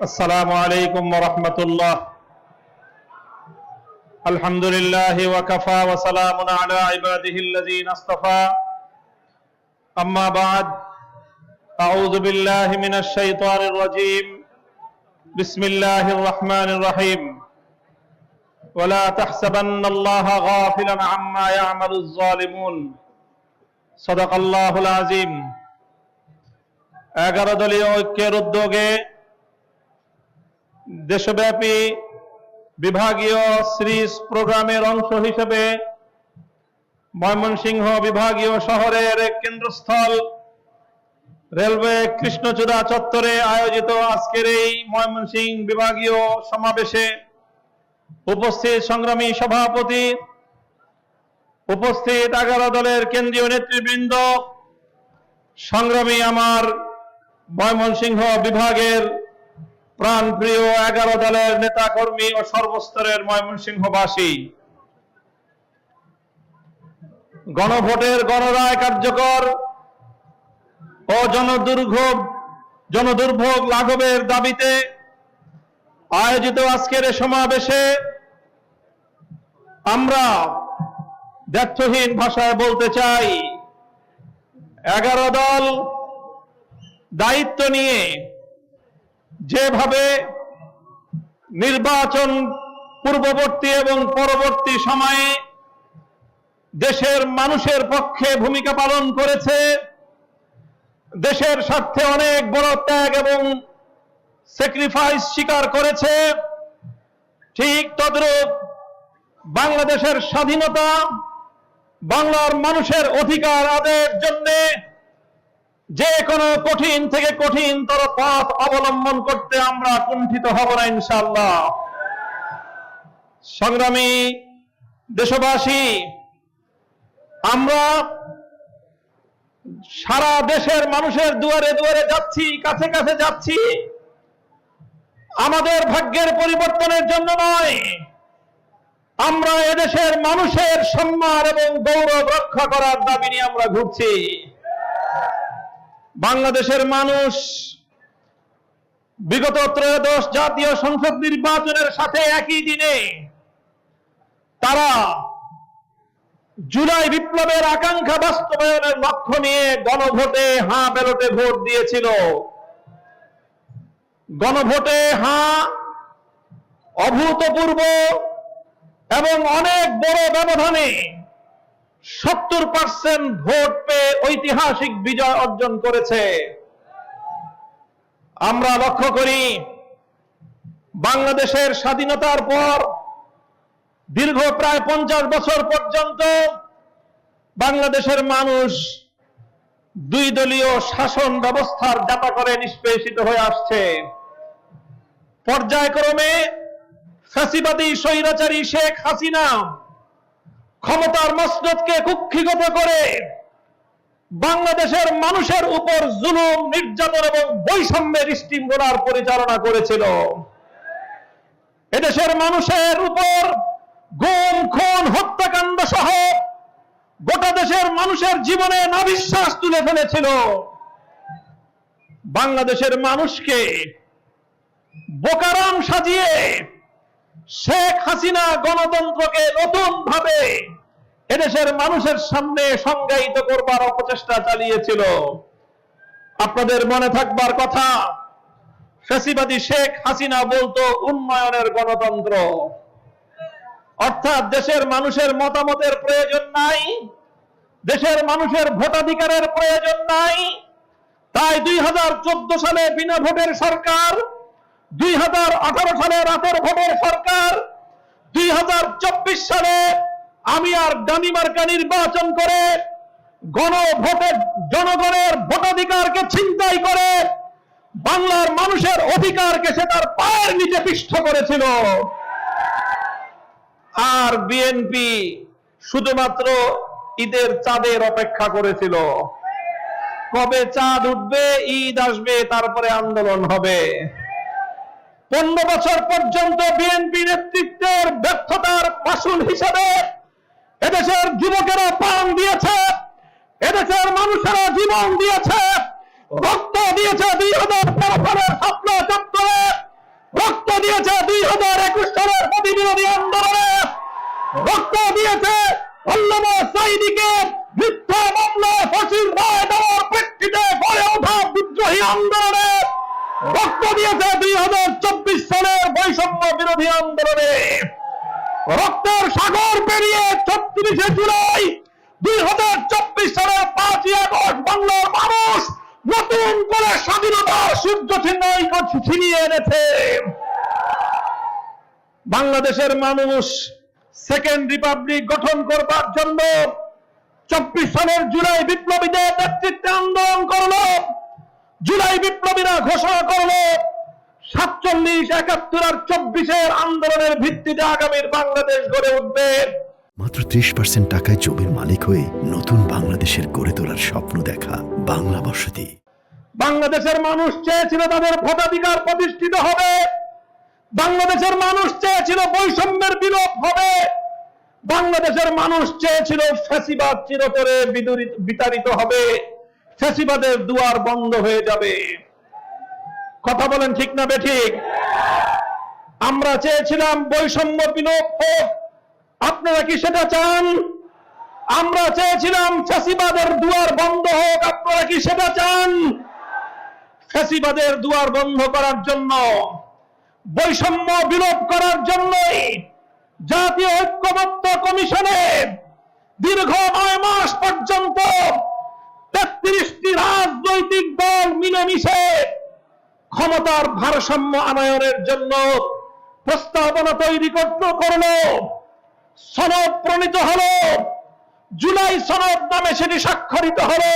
السلام عليكم ورحمة الله. الحمد لله وكفى وسلام على عباده الذين اصطفى. أما بعد، أعوذ بالله من الشيطان الرجيم. بسم الله الرحمن الرحيم. ولا تحسبن الله غافلا عما يعمل الظالمون. صدق الله العظيم. 11 দলীয় ঐক্যের উদ্যোগে দেশব্যাপী বিভাগীয় সিরিজ প্রোগ্রামের অংশ হিসেবে ময়মনসিংহ বিভাগীয় শহরের কেন্দ্রস্থল রেলওয়ে কৃষ্ণচূড়া চত্বরে আয়োজিত আজকের এই ময়মনসিংহ বিভাগীয় সমাবেশে উপস্থিত সংগ্রামী সভাপতি, উপস্থিত 11 দলের কেন্দ্রীয় নেতৃবৃন্দ, সংগ্রামী আমার ময়মনসিংহ বিভাগের প্রাণপ্রিয় 11 দলের নেতাকর্মী ও সর্বস্তরের ময়মনসিংহবাসী, গণভোটের গণরায় কার্যকর ও জনদুর্ভোগ লাঘবের দাবিতে আয়োজিত আজকের সমাবেশে আমরা দ্ব্যর্থহীন ভাষায় বলতে চাই, 11 দল দায়িত্ব নিয়ে যেভাবে নির্বাচন পূর্ববর্তী এবং পরবর্তী সময়ে দেশের মানুষের পক্ষে ভূমিকা পালন করেছে, দেশের স্বার্থে অনেক বড় ত্যাগ এবং স্যাক্রিফাইস স্বীকার করেছে, ঠিক তদ্রূপ বাংলাদেশের স্বাধীনতা, বাংলার মানুষের অধিকার আদায়ের জন্য যে কোনো কঠিন থেকে কঠিনতর পথ অবলম্বন করতে আমরা কুণ্ঠিত হব না ইনশাআল্লাহ। সংগ্রামী দেশবাসী, আমরা সারা দেশের মানুষের দুয়ারে দুয়ারে যাচ্ছি, কাছে কাছে যাচ্ছি, আমাদের ভাগ্যের পরিবর্তনের জন্য নয়। আমরা এদেশের মানুষের সম্মান এবং গৌরব রক্ষা করার দাবি নিয়ে আমরা ঘুরছি। বাংলাদেশের মানুষ বিগত 13 জাতীয় সংসদ নির্বাচনের সাথে একই দিনে তারা জুলাই বিপ্লবের আকাঙ্ক্ষা বাস্তবায়নের লক্ষ্য নিয়ে গণভোটে হাঁ ব্যালটে ভোট দিয়েছিল। গণভোটে হাঁ অভূতপূর্ব এবং অনেক বড় ব্যবধানে 70% ভোট পেয়ে ঐতিহাসিক বিজয় অর্জন করেছে। আমরা লক্ষ্য করি, বাংলাদেশের স্বাধীনতার পর দীর্ঘ প্রায় 50 বছর পর্যন্ত বাংলাদেশের মানুষ 2 দলীয় শাসন ব্যবস্থার যাতা করে নিষ্পেষিত হয়ে আসছে। পর্যায়ক্রমে ফ্যাসিবাদী স্বৈরাচারী শেখ হাসিনা ক্ষমতার মসনদকে কুক্ষিগত করে বাংলাদেশের মানুষের উপর জুলুম, নির্যাতন এবং বৈষম্যের স্টিমরোলার পরিচালনা করেছিল। এদেশের মানুষের উপর গুম, খুন, হত্যাকাণ্ড সহ গোটা দেশের মানুষের জীবনে নাভিশ্বাস তুলে ফেলেছিল। বাংলাদেশের মানুষকে বোকারাম সাজিয়ে শেখ হাসিনা গণতন্ত্রকে নতুন ভাবে এদেশের মানুষের সামনে সংজ্ঞায়িত করবার অপচেষ্টা চালিয়েছিল। আপনাদের মনে থাকবার কথা, ফ্যাসিবাদী শেখ হাসিনা বলতো উন্নয়নের গণতন্ত্র, অর্থাৎ দেশের মানুষের মতামতের প্রয়োজন নাই, দেশের মানুষের ভোটাধিকারের প্রয়োজন নাই। তাই 2014 সালে বিনা ভোটের সরকার, 2018 সালে রাতের ভোটের সরকার, 2024 সালে আমি আর ডামি মার্কা নির্বাচন করে গণভোটের জনগণের ভোটাধিকারকে ছিনতাই করে বাংলার মানুষের অধিকারকে সে তার পায়ের নিচে পিষ্ট করেছিল। আর বিএনপি শুধুমাত্র ঈদের চাঁদের অপেক্ষা করেছিল, কবে চাঁদ উঠবে, ঈদ আসবে, তারপরে আন্দোলন হবে। 15 বছর পর্যন্ত বিএনপি নেতৃত্বের ব্যর্থতার মাসুল হিসেবে এদেশের যুবকেরা প্রাণ দিয়েছে, এদেশের মানুষেরা জীবন দিয়েছে, রক্ত দিয়েছে। 2015 সালের 17 চত্বরে রক্ত দিয়েছে 2021 সালের প্রতিবিরোধী আন্দোলনে, রক্ত দিয়েছে আল্লামা সাঈদীকে মিথ্যা মামলায় ফাঁসির রায় দেওয়ার প্রেক্ষিতে গড়ে ওঠা বিদ্রোহী আন্দোলনে, রক্ত দিয়েছে 2024 সালের বৈষম্য বিরোধী আন্দোলনে। রক্তের সাগর পেরিয়ে 36শে জুলাই 2024 সালের 5ই আগস্ট বাংলার মানুষ নতুন করে স্বাধীনতার সূর্য ছিনিয়ে এনেছে। বাংলাদেশের মানুষ সেকেন্ড রিপাবলিক গঠন করবার জন্য 24 সালের জুলাই বিপ্লবীদের নেতৃত্বে আন্দোলন করলো। জুলাই বিপ্লবীরা ঘোষণা করলো 47, 71 আর 24-এর আন্দোলনের ভিত্তিতে আগামীর বাংলাদেশ গড়ে উঠবে। মাত্র 30% টাকায় জমির মালিক হয়ে নতুন বাংলাদেশের গড়ে তোলার স্বপ্ন দেখা বাংলা বসতি। বাংলাদেশের মানুষ চেয়েছিল তাদের ভোটাধিকার প্রতিষ্ঠিত হবে, বাংলাদেশের মানুষ চেয়েছিল বৈষম্যের বিলোপ হবে, বাংলাদেশের মানুষ চেয়েছিল ফ্যাসিবাদ চিরতরে বিতাড়িত হবে, ফ্যাসিবাদের দুয়ার বন্ধ হয়ে যাবে। কথা বলেন ঠিক না বেঠিক? আমরা চেয়েছিলাম বৈষম্য বিলোপ হোক, আপনারা কি সেটা চান? আমরা চেয়েছিলাম ফ্যাসিবাদের দুয়ার বন্ধ হোক, আপনারা কি সেটা চান? ফ্যাসিবাদের দুয়ার বন্ধ করার জন্য, বৈষম্য বিলোপ করার জন্যই জাতীয় ঐক্যমত্য কমিশনে দীর্ঘ 9 মাস পর্যন্ত 33টি রাজনৈতিক দল মিলেমিশে ক্ষমতার ভারসাম্য আনয়নের জন্য প্রস্তাবনা তৈরি করলো। সনদ প্রণীত হলো, জুলাই সনদ নামে সেটি স্বাক্ষরিত হলো।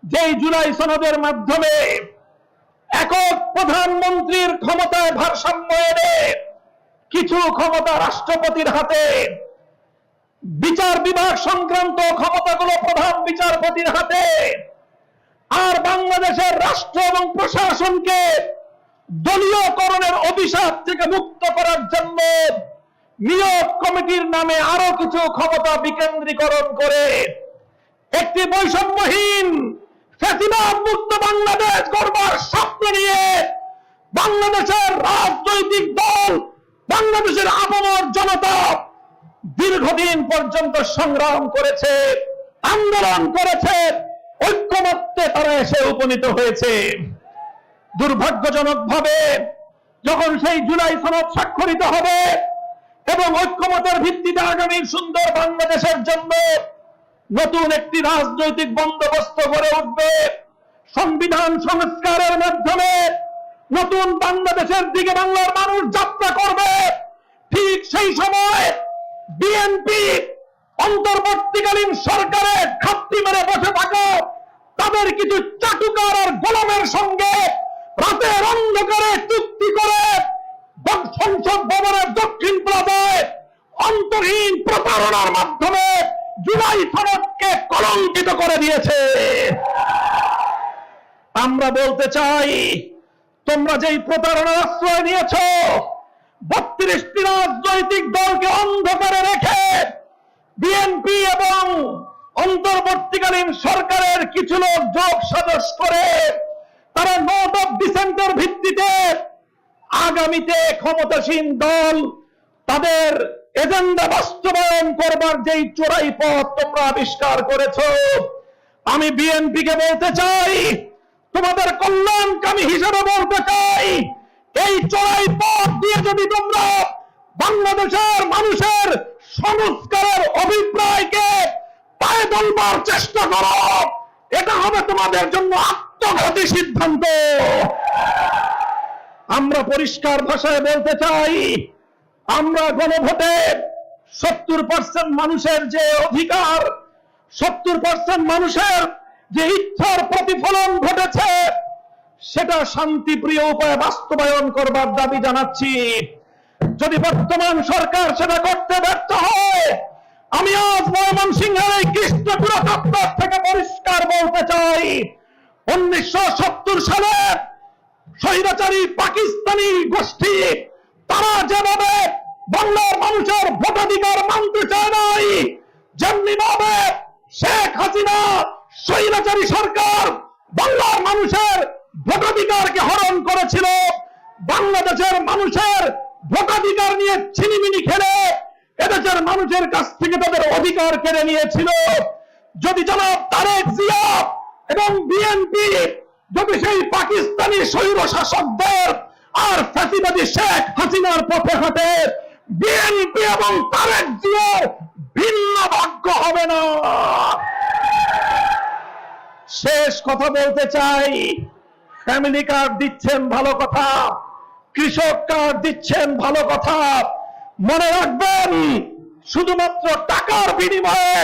যেই জুলাই সনদের মাধ্যমে একক প্রধানমন্ত্রীর ক্ষমতায় ভারসাম্য এনে কিছু ক্ষমতা রাষ্ট্রপতির হাতে, বিচার বিভাগ সংক্রান্ত ক্ষমতাগুলো প্রধান বিচারপতির হাতে, আর বাংলাদেশের রাষ্ট্র এবং প্রশাসনকে দলীয়করণের অভিশাপ থেকে মুক্ত করার জন্য নিয়োগ কমিটির নামে আরো কিছু ক্ষমতা বিকেন্দ্রীকরণ করে একটি বৈষম্যহীন ফ্যাসিবাদ মুক্ত বাংলাদেশ গড়বার স্বপ্ন নিয়ে বাংলাদেশের রাজনৈতিক দল, বাংলাদেশের আপামর জনতা দীর্ঘদিন পর্যন্ত সংগ্রাম করেছে, আন্দোলন করেছে, ঐক্যমত্যে তারা এসে উপনীত হয়েছে। দুর্ভাগ্যজনকভাবে যখন সেই জুলাই সনদ স্বাক্ষরিত হবে এবং ঐক্যমতের ভিত্তিতে আগামীর সুন্দর বাংলাদেশের জন্য নতুন একটি রাজনৈতিক বন্দোবস্ত গড়ে উঠবে, সংবিধান সংস্কারের মাধ্যমে নতুন বাংলাদেশের দিকে বাংলার মানুষ যাত্রা করবে, ঠিক সেই সময় বিএনপি অন্তর্বর্তীকালীন সরকারে ঘাপটি মেরে বসে থাকা তাদের কিছু চাটুকার আর গোলামের সঙ্গে রাতের অন্ধকারে চুক্তি করে সংসদ ভবনের দক্ষিণ প্লাজায় অন্তহীন প্রতারণার মাধ্যমে জুলাই সনদকে কলঙ্কিত করে দিয়েছে। আমরা বলতে চাই, তোমরা যেই প্রতারণার আশ্রয় নিয়েছ, 32টি রাজনৈতিক দলকে অন্ধকারে রেখে বিএনপি এবং অন্তর্বর্তীকালীন সরকারের কিছু লোক যোগ সাজস করে তারা নোট অফ ডিসেন্টের ভিত্তিতে আগামীতে ক্ষমতাসীন দল তাদের এজেন্ডা বাস্তবায়ন করবার যেই চোরাই পথ তোমরা আবিষ্কার করেছো, আমি বিএনপিকে বলতে চাই, তোমাদের কল্যাণকামী হিসেবে বলতে চাই, এই চোরাই পথ দিয়ে যদি তোমরা বাংলাদেশের মানুষের সংস্কারের অভিপ্রায়কে পায়ে তুলবার চেষ্টা করো, এটা হবে তোমাদের জন্য আত্মঘাতী সিদ্ধান্ত। আমরা পরিষ্কার ভাষায় বলতে চাই, আমরা গণভোটে 70% মানুষের যে অধিকার, 70% মানুষের যে ইচ্ছার প্রতিফলন ঘটেছে, সেটা শান্তিপ্রিয় উপায়ে বাস্তবায়ন করবার দাবি জানাচ্ছি। যদি বর্তমান সরকার সেটা করতে ব্যর্থ হয়, আমি আজ ময়মনসিংহের এই কৃষ্ণপুর দপ্তর থেকে পরিষ্কার বলতে চাই, 1970 সালে স্বৈরাচারী পাকিস্তানি গোষ্ঠী তারা যেভাবে বাংলার মানুষের ভোটাধিকার মানতে চায় নাই, যেমনি ভাবে শেখ হাসিনা স্বৈরাচারী সরকার বাংলার মানুষের ভোটাধিকারকে হরণ করেছিল, বাংলা বাংলাদেশের মানুষের ভোটাধিকার নিয়ে ছিনিমিনি খেলে এদেশের মানুষের কাছ থেকে তাদের অধিকার কেড়ে নিয়েছিল। যদি জনাব তারেক জিয়া এবং বিএনপি যদি সেই পাকিস্তানি স্বৈর শাসকদের আর ফ্যাসিবাদী শেখ হাসিনার পথে হাঁটে, বিএনপি এবং তারেক জিয়া ভিন্ন ভাগ্য হবে না। শেষ কথা বলতে চাই, ফ্যামিলি কার্ড দিচ্ছেন ভালো কথা, কৃষক কার্ড দিচ্ছেন ভালো কথা, মনে রাখবেন শুধুমাত্র টাকার বিনিময়ে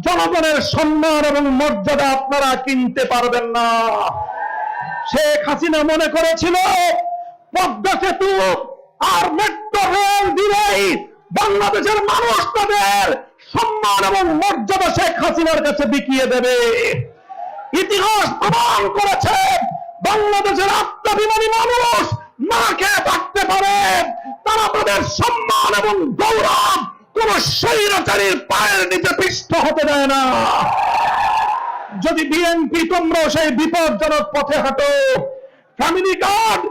জনগণের সম্মান এবং মর্যাদা আপনারা কিনতে পারবেন না। শেখ হাসিনা মনে করেছিল পদ্মা সেতু আর মেট্রো রেল দিলেই বাংলাদেশের মানুষ তাদের সম্মান এবং মর্যাদা শেখ হাসিনার কাছে বিকিয়ে দেবে। ইতিহাস প্রমাণ করেছে বাংলাদেশের আত্মাভিমানী মানুষ না খেয়ে থাকতে পারে, তারা তাদের সম্মান এবং গৌরব কোন স্বৈরাচারীর পায়ের নিচে পিষ্ট হতে দেয় না। যদি বিএনপি তোমরা সেই বিপজ্জনক পথে হাঁটো, ফ্যামিলি কার্ড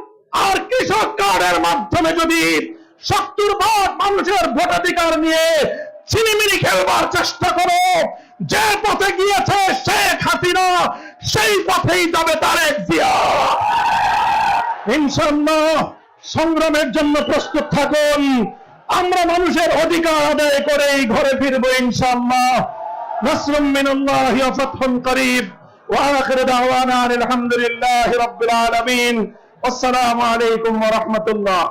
আর কৃষক কার্ডের মাধ্যমে যদি 70% মানুষের ভোটাধিকার নিয়ে ছিনিমিনি খেলবার চেষ্টা করো, যে পথে গিয়েছে শেখ হাসিনা সেই পথেই যাবে তারেক জিয়া। ইনশাআল্লাহ সংগ্রামের জন্য প্রস্তুত থাকুন। আমরা মানুষের অধিকার আদায় করেই ঘরে ফিরবো ইনশাআল্লাহ। নাসরুম মিনাল্লাহি ওয়া ফাতহুন করিব ওয়া আখিরু দাওয়ানা আলহামদুলিল্লাহি রাব্বিল আলামিন। আসসালামু আলাইকুম ওয়া রাহমাতুল্লাহ।